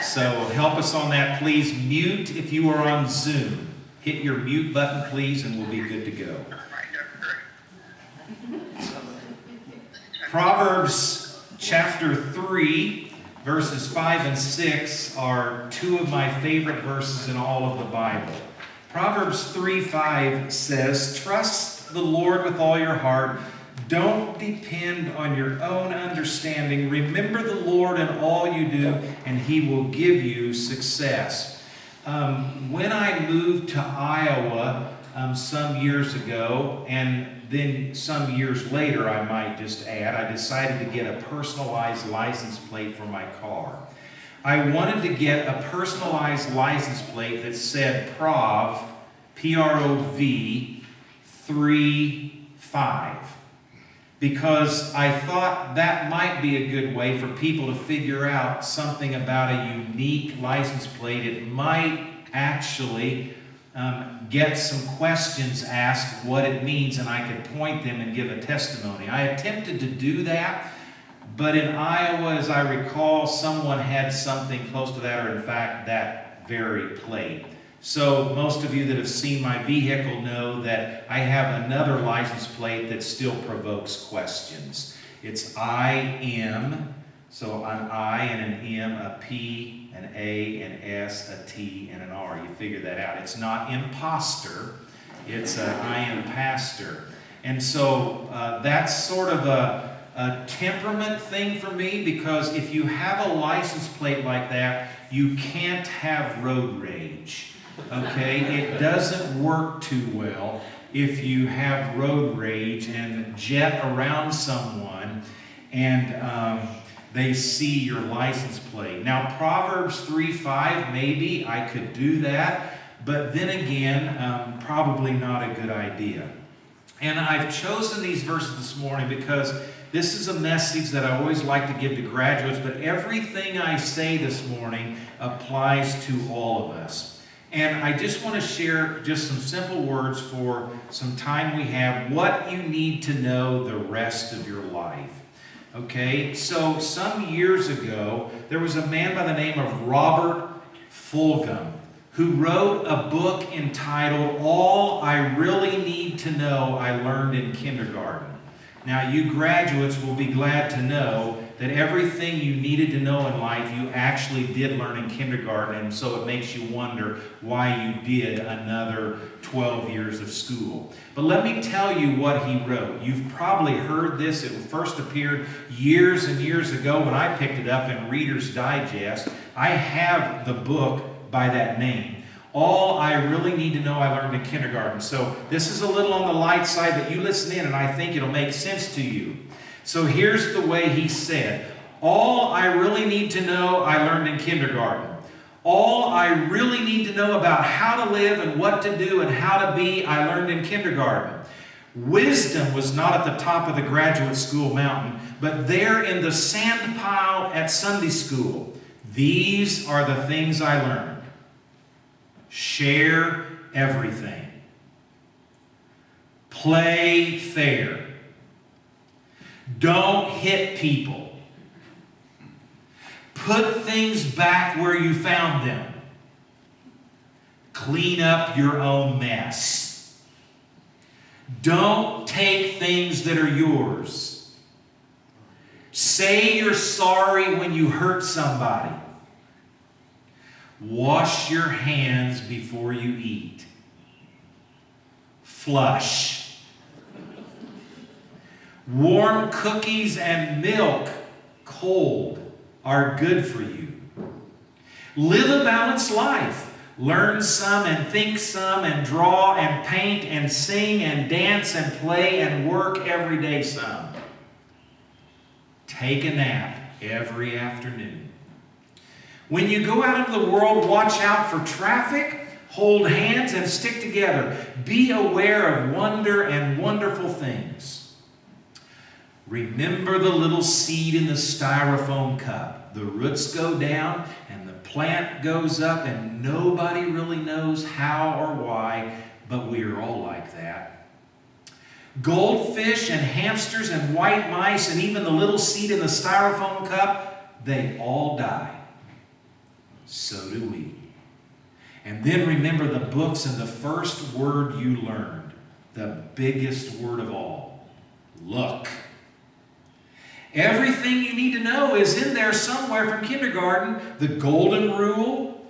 So help us on that, please. Mute if you are on Zoom. Hit your mute button, please, and we'll be good to go. Proverbs chapter 3, verses 5 and 6 are two of my favorite verses in all of the Bible. Proverbs 3:5 says, "Trust the Lord with all your heart. Don't depend on your own understanding. Remember the Lord in all you do, and He will give you success." When I moved to Iowa some years ago, and then some years later, I might just add, I decided to get a personalized license plate for my car. I wanted to get a personalized license plate that said Prov, P-R-O-V, 3-5. Because I thought that might be a good way for people to figure out something about a unique license plate. It might actually get some questions asked what it means, and I could point them and give a testimony. I attempted to do that, but in Iowa, as I recall, someone had something close to that, or in fact, that very plate. So most of you that have seen my vehicle know that I have another license plate that still provokes questions. It's IM, so an I and an M, a P, an A, an S, a T, and an R. You figure that out. It's not imposter, it's I am pastor. And so that's sort of a temperament thing for me, because if you have a license plate like that, you can't have road rage. Okay, it doesn't work too well if you have road rage and jet around someone and they see your license plate. Now, Proverbs 3:5, maybe I could do that, but then again, probably not a good idea. And I've chosen these verses this morning because this is a message that I always like to give to graduates, but everything I say this morning applies to all of us. And I just want to share just some simple words for some time we have, what you need to know the rest of your life. Okay, so some years ago, there was a man by the name of Robert Fulghum who wrote a book entitled, "All I Really Need to Know I Learned in Kindergarten." Now, you graduates will be glad to know that everything you needed to know in life you actually did learn in kindergarten, and so it makes you wonder why you did another 12 years of school. But let me tell you what he wrote. You've probably heard this. It first appeared years and years ago when I picked it up in Reader's Digest. I have the book by that name. All I Really Need to Know I Learned in Kindergarten. So this is a little on the light side, but you listen in and I think it'll make sense to you. So here's the way he said, all I really need to know I learned in kindergarten. All I really need to know about how to live and what to do and how to be, I learned in kindergarten. Wisdom was not at the top of the graduate school mountain, but there in the sand pile at Sunday school. These are the things I learned. Share everything. Play fair. Don't hit people. Put things back where you found them. Clean up your own mess. Don't take things that are yours. Say you're sorry when you hurt somebody. Wash your hands before you eat. Flush. Warm cookies and milk, cold, are good for you. Live a balanced life. Learn some and think some and draw and paint and sing and dance and play and work every day some. Take a nap every afternoon. When you go out into the world, watch out for traffic, hold hands and stick together. Be aware of wonder and wonderful things. Remember the little seed in the styrofoam cup. The roots go down and the plant goes up and nobody really knows how or why, but we are all like that. Goldfish and hamsters and white mice and even the little seed in the styrofoam cup, they all die. so do we. And then remember the books and the first word you learned, the biggest word of all, look. Everything you need to know is in there somewhere from kindergarten. The golden rule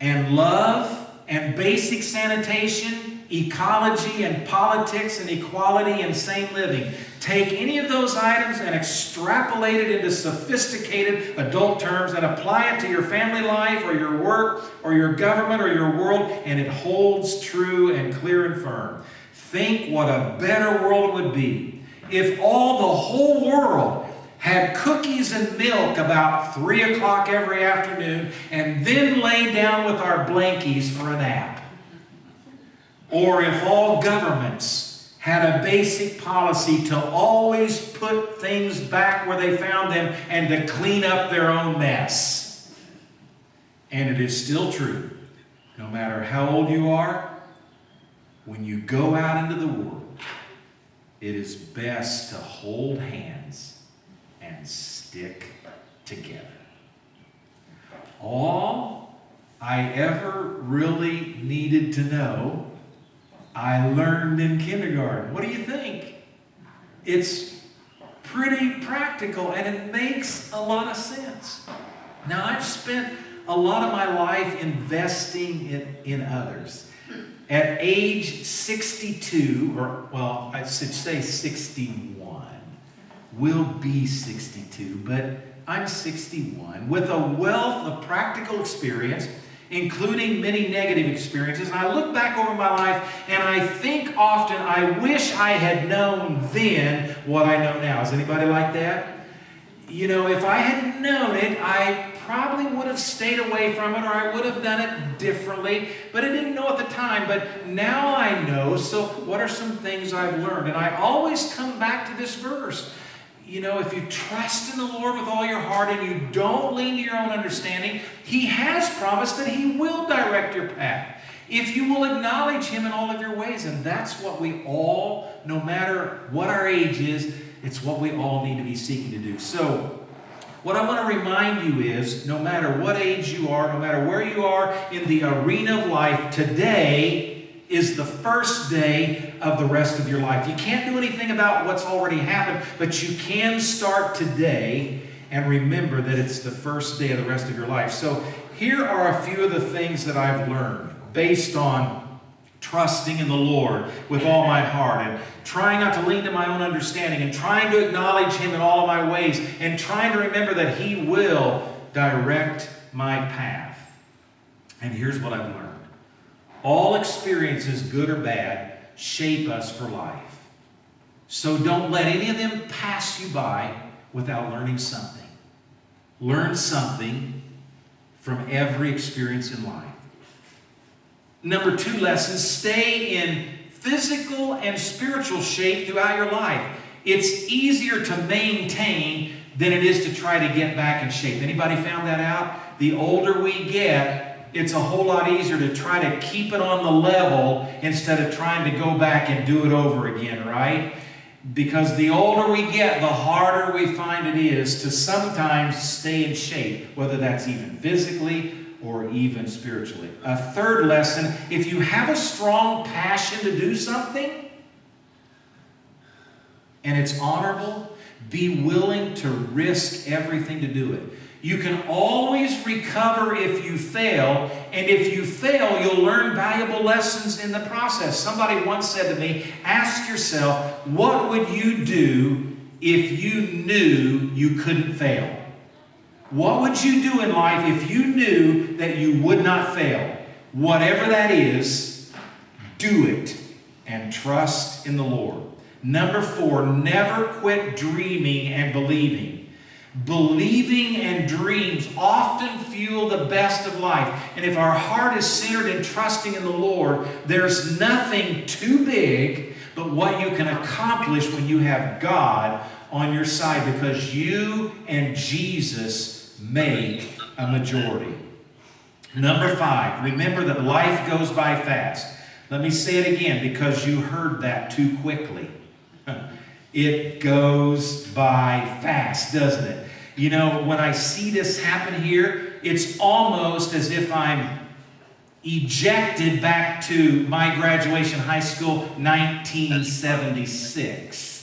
and love and basic sanitation, ecology and politics and equality and sane living. Take any of those items and extrapolate it into sophisticated adult terms and apply it to your family life or your work or your government or your world, and it holds true and clear and firm. Think what a better world it would be if the whole world had cookies and milk about 3 o'clock every afternoon and then lay down with our blankies for a nap. Or if all governments had a basic policy to always put things back where they found them and to clean up their own mess. And it is still true, no matter how old you are, when you go out into the world, it is best to hold hands and stick together. All I ever really needed to know, I learned in kindergarten. What do you think? It's pretty practical and it makes a lot of sense. Now, I've spent a lot of my life investing in others. At age 62, I should say 61, will be 62, but I'm 61, with a wealth of practical experience, including many negative experiences. And I look back over my life and I think often, I wish I had known then what I know now. Is anybody like that? You know, if I had known it, I probably would have stayed away from it, or I would have done it differently, but I didn't know at the time. But now I know, so what are some things I've learned? And I always come back to this verse. You know, if you trust in the Lord with all your heart and you don't lean to your own understanding, He has promised that He will direct your path. If you will acknowledge Him in all of your ways, and that's what we all, no matter what our age is, it's what we all need to be seeking to do. So, what I want to remind you is, no matter what age you are, no matter where you are in the arena of life, today is the first day of the rest of your life. You can't do anything about what's already happened, but you can start today and remember that it's the first day of the rest of your life. So here are a few of the things that I've learned based on trusting in the Lord with all my heart and trying not to lean to my own understanding and trying to acknowledge Him in all of my ways and trying to remember that He will direct my path. And here's what I've learned. All experiences, good or bad, shape us for life. So don't let any of them pass you by without learning something. Learn something from every experience in life. Number 2 lesson, stay in physical and spiritual shape throughout your life. It's easier to maintain than it is to try to get back in shape. Anybody found that out? The older we get, it's a whole lot easier to try to keep it on the level instead of trying to go back and do it over again, right? Because the older we get, the harder we find it is to sometimes stay in shape, whether that's even physically or even spiritually. A third lesson, if you have a strong passion to do something and it's honorable, be willing to risk everything to do it. You can always recover if you fail, and if you fail, you'll learn valuable lessons in the process. Somebody once said to me, ask yourself, what would you do if you knew you couldn't fail? What would you do in life if you knew that you would not fail? Whatever that is, do it and trust in the Lord. Number 4, never quit dreaming and believing. Believing and dreams often fuel the best of life. And if our heart is centered in trusting in the Lord, there's nothing too big but what you can accomplish when you have God on your side, because you and Jesus make a majority. Number 5, remember that life goes by fast. Let me say it again because you heard that too quickly. It goes by fast, doesn't it? You know, when I see this happen here, it's almost as if I'm ejected back to my graduation high school, 1976.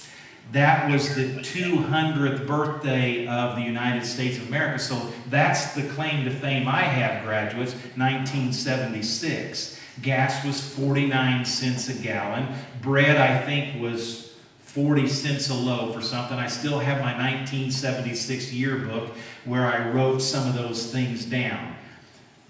That was the 200th birthday of the United States of America. So that's the claim to fame I have, graduates, 1976. Gas was 49 cents a gallon. Bread, I think, was 40 cents a loaf or something. I still have my 1976 yearbook where I wrote some of those things down.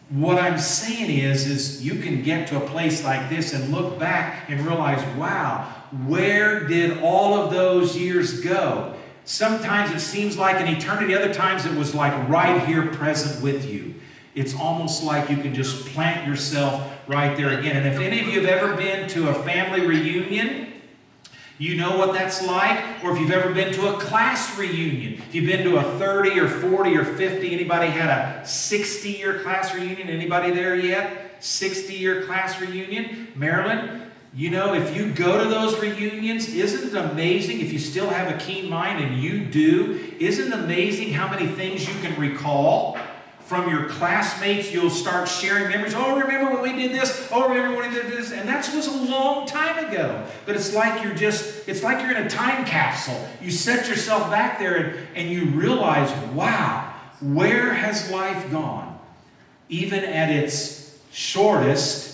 What I'm saying is you can get to a place like this and look back and realize, wow, where did all of those years go? Sometimes it seems like an eternity. Other times it was like right here present with you. It's almost like you can just plant yourself right there again. And if any of you have ever been to a family reunion, you know what that's like. Or if you've ever been to a class reunion, if you've been to a 30 or 40 or 50, anybody had a 60-year class reunion? Anybody there yet? 60-year class reunion? Maryland? You know, if you go to those reunions, isn't it amazing, if you still have a keen mind, and you do, isn't it amazing how many things you can recall from your classmates? You'll start sharing memories. Oh, remember when we did this? Oh, remember when we did this? And that was a long time ago. But it's like you're in a time capsule. You set yourself back there and you realize, wow, where has life gone? Even at its shortest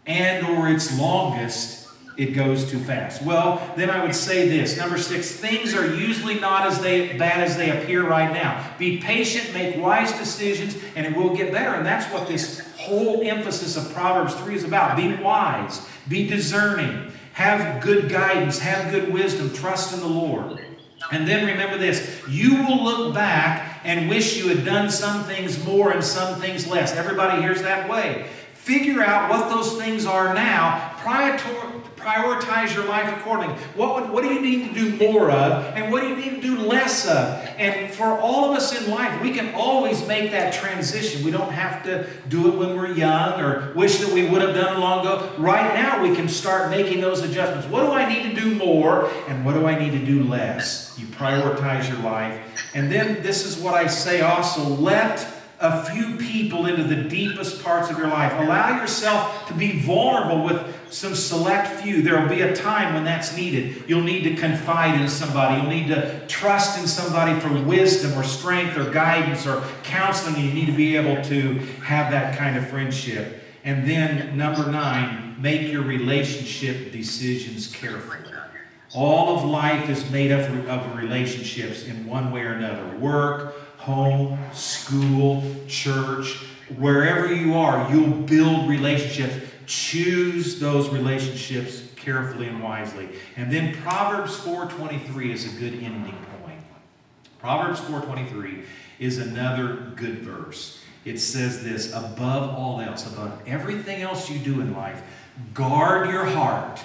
and or its longest, it goes too fast. Well, then I would say this. Number 6, things are usually not as bad as they appear right now. Be patient, make wise decisions, and it will get better. And that's what this whole emphasis of Proverbs 3 is about. Be wise, be discerning, have good guidance, have good wisdom, trust in the Lord. And then remember this, you will look back and wish you had done some things more and some things less. Everybody hears that way. Figure out what those things are now. Prioritize your life accordingly. What do you need to do more of, and what do you need to do less of? And for all of us in life, we can always make that transition. We don't have to do it when we're young or wish that we would have done it long ago. Right now, we can start making those adjustments. What do I need to do more, and what do I need to do less? You prioritize your life. And then this is what I say also, let a few people into the deepest parts of your life. Allow yourself to be vulnerable with some select few. There will be a time when that's needed. You'll need to confide in somebody. You'll need to trust in somebody for wisdom or strength or guidance or counseling. You need to be able to have that kind of friendship. And then, number 9, make your relationship decisions carefully. All of life is made up of relationships in one way or another. Work, home, school, church, wherever you are, you'll build relationships. Choose those relationships carefully and wisely. And then Proverbs 4:23 is a good ending point. Proverbs 4:23 is another good verse. It says this, above all else, above everything else you do in life, guard your heart,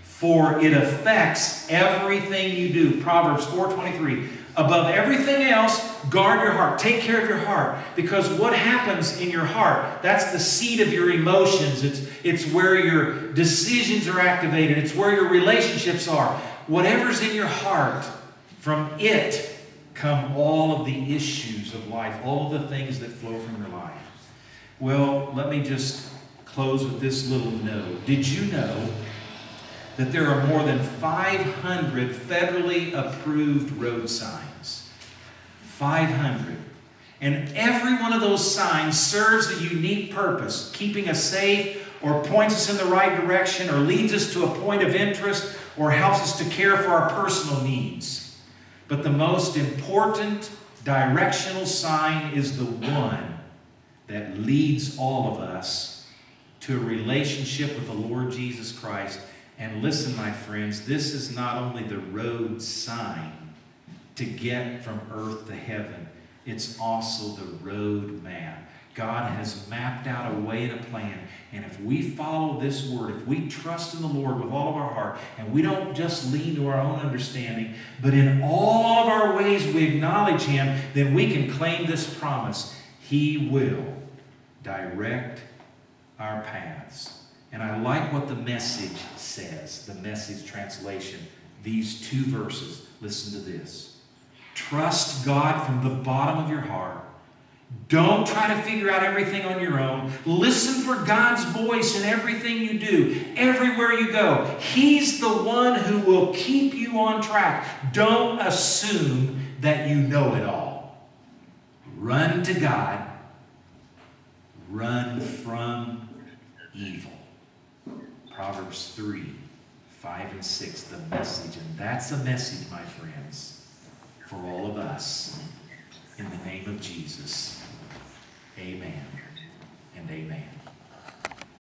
for it affects everything you do. Proverbs 4:23. Above everything else, guard your heart. Take care of your heart. Because what happens in your heart, that's the seat of your emotions. It's where your decisions are activated. It's where your relationships are. Whatever's in your heart, from it come all of the issues of life, all of the things that flow from your life. Well, let me just close with this little note. Did you know that there are more than 500 federally approved road signs? 500. And every one of those signs serves a unique purpose, keeping us safe or points us in the right direction or leads us to a point of interest or helps us to care for our personal needs. But the most important directional sign is the one that leads all of us to a relationship with the Lord Jesus Christ. And listen, my friends, this is not only the road sign to get from earth to heaven, it's also the road map. God has mapped out a way and a plan. And if we follow this word, if we trust in the Lord with all of our heart, and we don't just lean to our own understanding, but in all of our ways we acknowledge Him, then we can claim this promise. He will direct our paths. And I like what the Message says, the Message translation. These 2 verses. Listen to this. Trust God from the bottom of your heart Don't try to figure out everything on your own. Listen for God's voice in everything you do, everywhere you go. He's the one who will keep you on track. Don't assume that you know it all. Run to God. Run from evil. Proverbs 3, 5 and 6, the message. And that's a message, my friends, for all of us. In the name of Jesus. Amen and amen.